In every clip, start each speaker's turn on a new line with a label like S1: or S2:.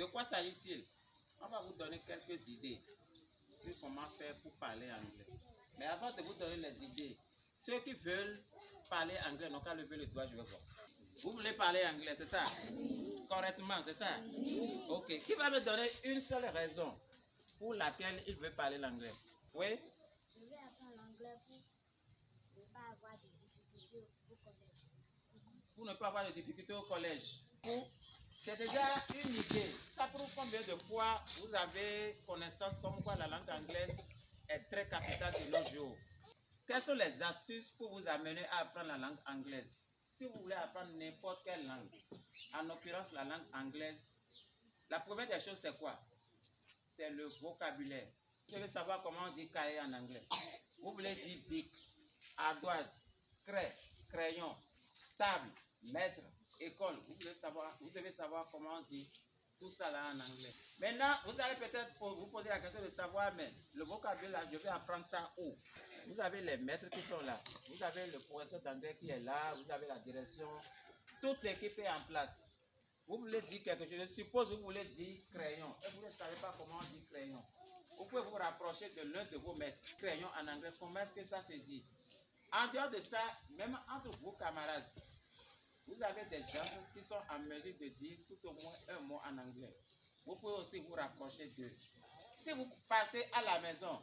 S1: De quoi s'agit-il? On va vous donner quelques idées sur comment faire pour parler anglais. Mais avant de vous donner les idées, ceux qui veulent parler anglais n'ont qu'à lever le doigt, je vais voir. Vous voulez parler anglais, c'est ça? Correctement, c'est ça? Ok. Qui va me donner une seule raison pour laquelle il veut parler l'anglais? Oui?
S2: Je vais apprendre l'anglais pour ne pas avoir de difficultés au collège.
S1: Pour ne pas avoir de difficultés au collège. C'est déjà une idée. Ça prouve combien de fois vous avez connaissance comme quoi la langue anglaise est très capitale de nos jours. Quelles sont les astuces pour vous amener à apprendre la langue anglaise? Si vous voulez apprendre n'importe quelle langue, en l'occurrence la langue anglaise, la première des choses c'est quoi? C'est le vocabulaire. Vous devez savoir comment on dit cahier en anglais. Vous voulez dire bic, ardoise, craie, crayon, table, maître, école. Vous devez savoir comment on dit tout ça là en anglais. Maintenant, vous allez peut-être vous poser la question de savoir, mais le vocabulaire, je vais apprendre ça où? Vous avez les maîtres qui sont là. Vous avez le professeur d'anglais qui est là. Vous avez la direction. Toute l'équipe est en place. Vous voulez dire quelque chose. Je suppose que vous voulez dire crayon. Et vous ne savez pas comment on dit crayon. Vous pouvez vous rapprocher de l'un de vos maîtres. Crayon en anglais, comment est-ce que ça se dit? En dehors de ça, même entre vos camarades, vous avez des gens qui sont en mesure de dire tout au moins un mot en anglais. Vous pouvez aussi vous rapprocher d'eux. Si vous partez à la maison,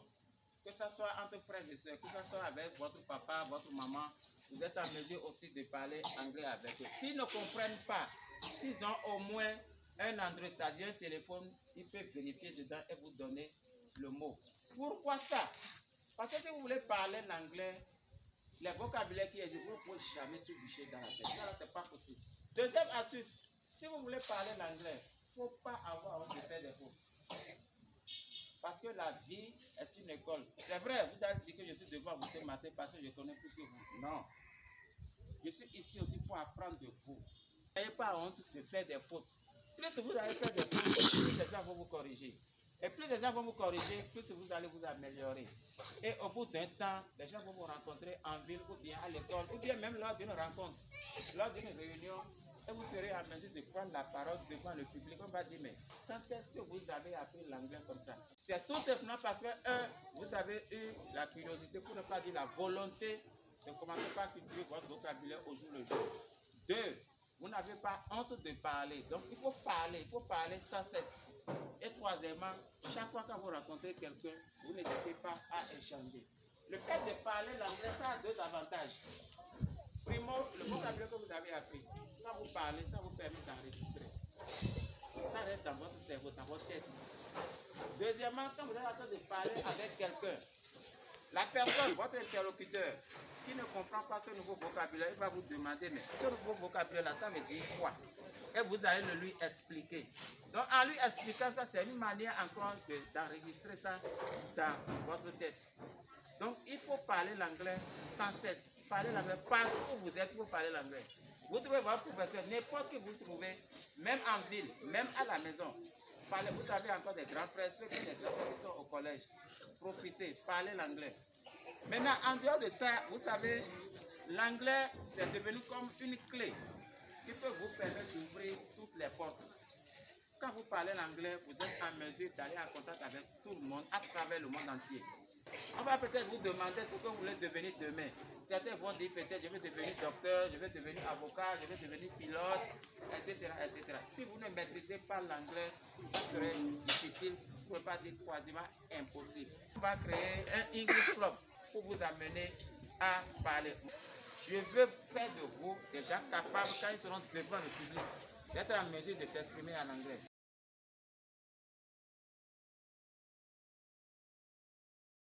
S1: que ce soit entre frères et sœurs, que ce soit avec votre papa, votre maman, vous êtes en mesure aussi de parler anglais avec eux. S'ils ne comprennent pas, s'ils ont au moins un Android, c'est-à-dire un téléphone, ils peuvent vérifier dedans et vous donner le mot. Pourquoi ça? Parce que si vous voulez parler l'anglais, les vocabulaires qui existent, vous ne pouvez jamais tout boucher dans la tête. Ça, c'est pas possible. Deuxième astuce, si vous voulez parler l'anglais, il ne faut pas avoir honte de faire des fautes. Parce que la vie est une école. C'est vrai, vous allez dire que je suis devant vous ce matin parce que je connais plus que vous. Non. Je suis ici aussi pour apprendre de vous. N'ayez pas honte de faire des fautes. Plus vous allez faire des fautes, plus les gens vont vous corriger. Et plus les gens vont vous corriger, plus vous allez vous améliorer. Et au bout d'un temps, les gens vont vous rencontrer en ville ou bien à l'école, ou bien même lors d'une rencontre, lors d'une réunion, et vous serez en mesure de prendre la parole devant le public. On va dire, mais quand est-ce que vous avez appris l'anglais comme ça? C'est tout simplement parce que, vous avez eu la curiosité, pour ne pas dire la volonté, de commencer par cultiver votre vocabulaire au jour le jour. 2, vous n'avez pas honte de parler. Donc, il faut parler sans cesse. Et troisièmement, chaque fois que vous rencontrez quelqu'un, vous n'hésitez pas à échanger. Le fait de parler l'anglais, ça a deux avantages. Primo, le vocabulaire que vous avez appris, quand vous parlez, ça vous permet d'enregistrer. Ça reste dans votre cerveau, dans votre tête. Deuxièmement, quand vous êtes en train de parler avec quelqu'un, la personne, votre interlocuteur, qui ne comprend pas ce nouveau vocabulaire, il va vous demander, mais ce nouveau vocabulaire-là, ça veut dire quoi? Et vous allez le lui expliquer. Donc, en lui expliquant ça, c'est une manière encore d'enregistrer ça dans votre tête. Donc, il faut parler l'anglais sans cesse. Parler l'anglais partout où vous êtes, vous parlez l'anglais. Vous trouvez votre professeur, n'importe qui vous trouvez, même en ville, même à la maison. Parlez, vous avez encore des grands frères, ceux qui sont au collège. Profitez, parlez l'anglais. Maintenant, en dehors de ça, vous savez, l'anglais, c'est devenu comme une clé qui peut vous permettre d'ouvrir toutes les portes. Quand vous parlez l'anglais, vous êtes en mesure d'aller en contact avec tout le monde à travers le monde entier. On va peut-être vous demander ce que vous voulez devenir demain. Certains vont dire peut-être je vais devenir docteur, je vais devenir avocat, je vais devenir pilote, etc., etc. Si vous ne maîtrisez pas l'anglais, ça serait difficile, pour ne pas dire quasiment impossible. On va créer un English Club pour vous amener à parler. Je veux faire de vous des gens capables, quand ils seront devant le public, d'être en mesure de s'exprimer en anglais.